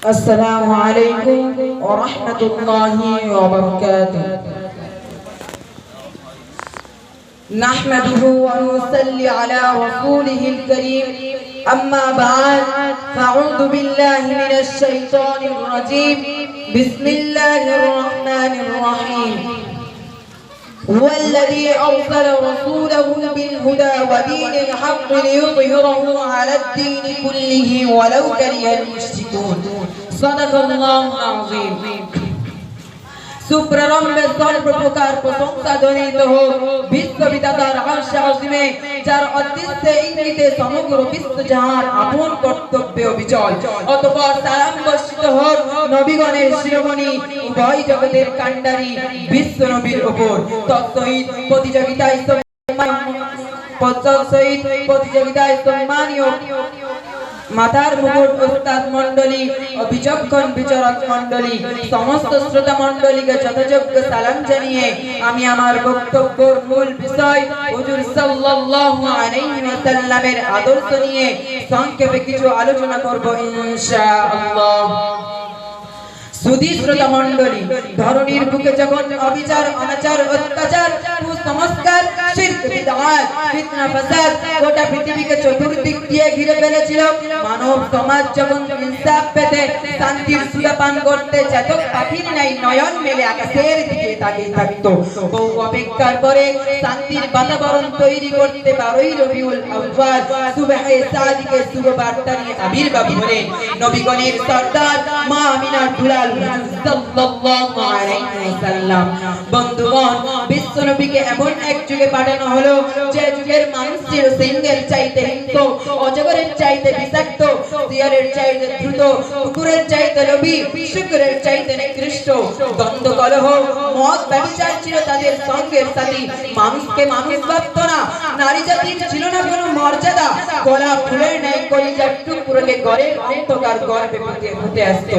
السلام عليكم ورحمة الله وبركاته. نحمده ونصلي على رسوله الكريم. أما بعد فأعوذ بالله من الشيطان الرجيم. بسم الله الرحمن الرحيم. هو الذي أرسل رسوله بالهدى ودين الحق ليظهره على الدين كله ولو كره المشركون. صدق الله العظيم. সুপ্রারম্ভে সর্বপ্রকার প্রশংসা ধ্বনিত হোক বিশ্ববিদাতার আরশ আজিমে, যার অদৃশ্যে ইঙ্গিতে সমগ্র বিশ্বজাহান আপন কর্তব্যে বিচল। অতঃপর সালাম বর্ষিত হোক নবীগণের শিরোমণি উভয় জগতের কাণ্ডারী বিশ্ব নবীর উপর। তৎসহিত প্রতিযোগিতায় সম্মানীয় মাতার মুকুট উস্তাদ মণ্ডলী ও বিচক্ষণ বিচারক মণ্ডলী, সমস্ত শ্রোতা মণ্ডলীকে যথাযোগ্য সালাম জানিয়ে আমি আমার বক্তব্যের মূল বিষয় হুজুর সাল্লাল্লাহু আলাইহি ওয়াসাল্লামের আদর্শ নিয়ে সংক্ষেপে কিছু আলোচনা করব ইনশাআল্লাহ। সুধী শ্রোতা মণ্ডলী, ধরনীর বুকে যখন অবিচার, অনাচার, অত্যাচার, কুসংস্কার, শিরক, বিদআত, ফিতনা, ফাসাদ গোটা পৃথিবীকে চতুর্দিক দিয়ে ঘিরে ফেলেছিল, মানব সমাজ যখন ইনসাফ পেতে শান্তির সুরাপান করতে চাতক পাখির নাই নয়ন মেলে আকাশের দিকে তাকিয়ে থাকতো, বহু অপেক্ষার পরে শান্তির বাতাবরণ তৈরি করতে 12ই রবিউল আউয়াল সুবহে সাদিকে শুভ বার্তা নিয়ে আবির্ভাব হলেন নবীগণের সরদার মা আমিনার দুলাল সাল্লাল্লাহু আলাইহি ওয়াসাল্লাম। বন্ধুগণ, বিশ্ব নবীকে এমন এক যুগে পাঠানো হলো যে যুগের মানুষ ছিল সিংহের চাইতে হিংস্র, অজগরের চাইতে বিষাক্ত, শিয়ালের চাইতে দ্রুত, কুকুরের চাইতে লোভী, শুকরের চাইতে নিকৃষ্ট। দ্বন্দ্ব, কলহ, মদ, ব্যভিচার ছিল তাদের সঙ্গের সাথী। মানুষকে মানুষ ভাবত না, নারী জাতির ছিল না কোনো মর্যাদা। গলা ফুলের ন্যায় কলিজার টুকরোকে ঘরের অন্ধকার গর্ভে হতে আসতো।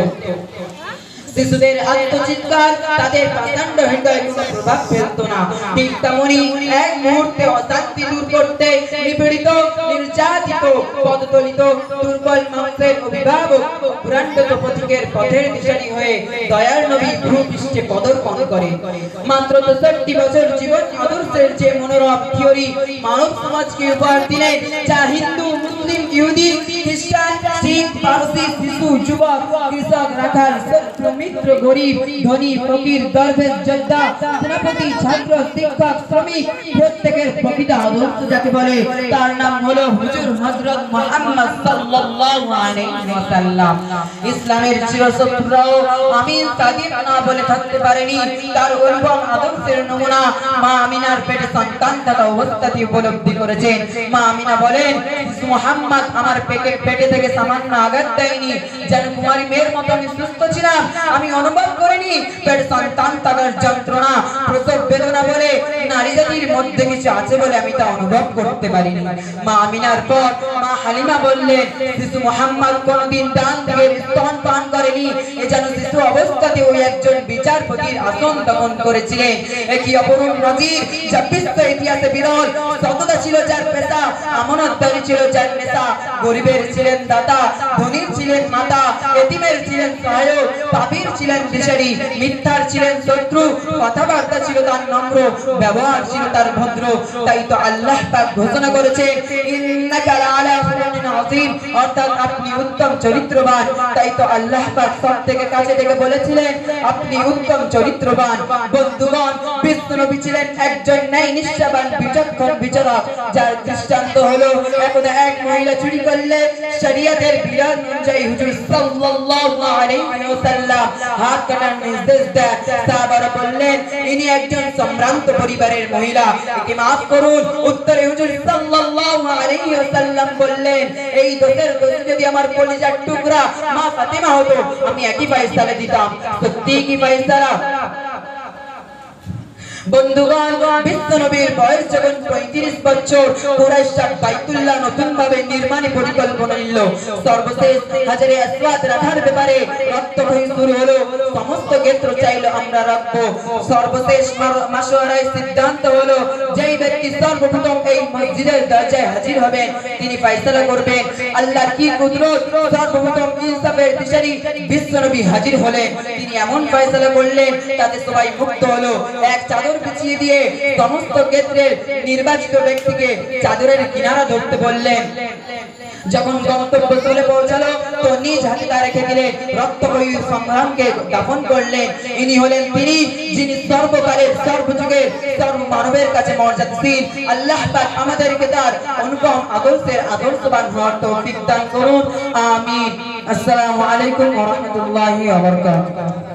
শিশুদের আত্মচিৎকার তাদের প্রচন্ড হৃদয়ে কোনো প্রভাব ফেলতো না। ঠিক তেমনি এক মুহূর্তে অশান্তি দূর করতে নিপীড়িত, নির্যাতিত, পদদলিত, দুর্বল মানুষের অভিভাবক, ভ্রান্ত পথিকের পথের দিশারি হয়ে দয়ার নবী ভূপৃষ্ঠে পদার্পণ করে। মাত্র 63 বছর জীবন আদর্শের যে মনোরম থিওরি মানব সমাজকে উপহার দিলেন, যা হিন্দু, মুসলিম, ইহুদি, খ্রিস্টান, শিখ, পারসি, শিশু, যুবক, কৃষক, রাখাল, শত্রু, মিত্র, গরিব, ধনী, ফকির, দরবেশ, যোদ্ধা, সেনাপতি, ছাত্র, শিক্ষক, শ্রমিক প্রত্যেকের প্রকৃত আদর্শ যাকে বলে তার নাম হলো হুজুর হযরত মুহাম্মদ সাল্লাল্লাহু আলাইহি ওয়াসাল্লাম। ইসলামের চিরশত্রুরাও আমিন সাদিক না বলে থাকতে পারেনি তার অনুপম আদর্শের নমুনা মা আমিনার পেটে সন্তান থাকা অবস্থাতেই উপলব্ধি করেছেন। মা আমিনা বলেন, মুহাম্মদ আমার পেটে থেকে সামান্য আঘাত দেয়নি, যেন কুমারী মেয়ের মতো আমি সুস্থ ছিলাম। আমি অনুভব করিনি পেট সন্তান থাকার যন্ত্রণা, প্রসব বেদনা বলে নারী জাতির মধ্যে কিছু আছে বলে আমি তা অনুভব করতে পারিনি। মা আমিনার পর মা হালিমা বললেন, শিশু মুহাম্মদ কোনদিন ডান দিকের স্তন পান করেনি, এ যেন শিশু অবস্থাতে ওই একজন বিচারপতির আসন দমন করেছিলেন। একই অপরূপ নজির যা বিশ্ব ইতিহাসে বিরল। সততা ছিল যার পেশা, আমানতদারি ছিল যার নেশা, গরিবের ছিলেন দাতা, ধনীর ছিলেন মাতা, এতিমের ছিলেন সহায়ক, পাপীর ছিলেন দিশারি, মিথ্যার ছিলেন শত্রু, কথাবার্তা ছিল তার নম্র, ব্যবহার ছিল তার ভদ্র। তাই তো আল্লাহ পাক ঘোষণা করেছেন, ইন্নাকা লাআলা খুলুকিন আযীম, অর্থাৎ আপনি উত্তম চরিত্রবান। তাই তো আল্লাহ পাক সবথেকে কাছে থেকে বলেছিলেন, আপনি উত্তম চরিত্রবান। বন্ধুগণ, বিশ্ব নবী ছিলেন একজন ন্যায় নিষ্ঠাবান বিচক্ষণ বিচারক, যার দৃষ্টান্ত হলো একদা এক মহিলা চুরি করলে শরীয়তের বিধান অনুযায়ী হুজুর সাল্লাল্লাহু আলাইহি ওয়াসাল্লাম হাত কাটার নির্দেশ দেন। সাহাবারা বললেন, ইনি একজন সম্ভ্রান্ত পরিবারের মহিলা, একে maaf করুন। উত্তরে হুজুর সাল্লাল্লাহু আলাইহি ওয়াসাল্লাম বললেন, এই দোষের দোষ যদি আমার কলিজার টুকরা মা ফাতিমা হতো, আমি একই ফয়সালা দিতাম। সত্যি কি ফয়সালা? বন্ধুগণ, বিশ্বনবীর বয়স যখন 35 বছর, কুরাইশরা বাইতুল্লাহ নতুন ভাবে নির্মাণের পরিকল্পনা নিল। সর্বশেষ হাজারে আসওয়াদ রাখার ব্যাপারে রক্তক্ষয়ী শুরু হলো। সমস্ত ক্ষেত্র চাইলো আমরা রাখবো। সর্বশেষ মাশওয়ারায় সিদ্ধান্ত হলো যেই ব্যক্তি সর্বপ্রথম এই মসজিদের দরজায় হাজির হবেন তিনি ফয়সালা করবেন। আল্লাহর কি কুদরত, সর্বপ্রথম ইনসাফের দিশারি বিশ্বনবী হাজির হলেন। তিনি এমন ফয়সালা করলেন তাতে সবাই মুক্ত হলো। এক চাদর বিছিয়ে দিয়ে সমস্ত ক্ষেত্রের নির্বাচিত ব্যক্তিকে চাদরের কিনারা ধরতে বললেন। যখন গন্তব্যস্থলে পৌঁছালো তো নিজ হাতে তা রেখে দিলেন। রক্তক্ষয়ী সংগ্রামকে দাফন করলেন। ইনি হলেন তিনি যিনি সর্বকালের সর্বযুগের সর্বমানবের কাছে মর্যাদাশীল। আল্লাহ পাক আমাদেরকে তার অনুপম আদর্শের আদর্শবান হওয়ার তৌফিক দান করুন। আমিন। আসসালামু আলাইকুম ওয়া রাহমাতুল্লাহি ওয়া বারাকাতুহু।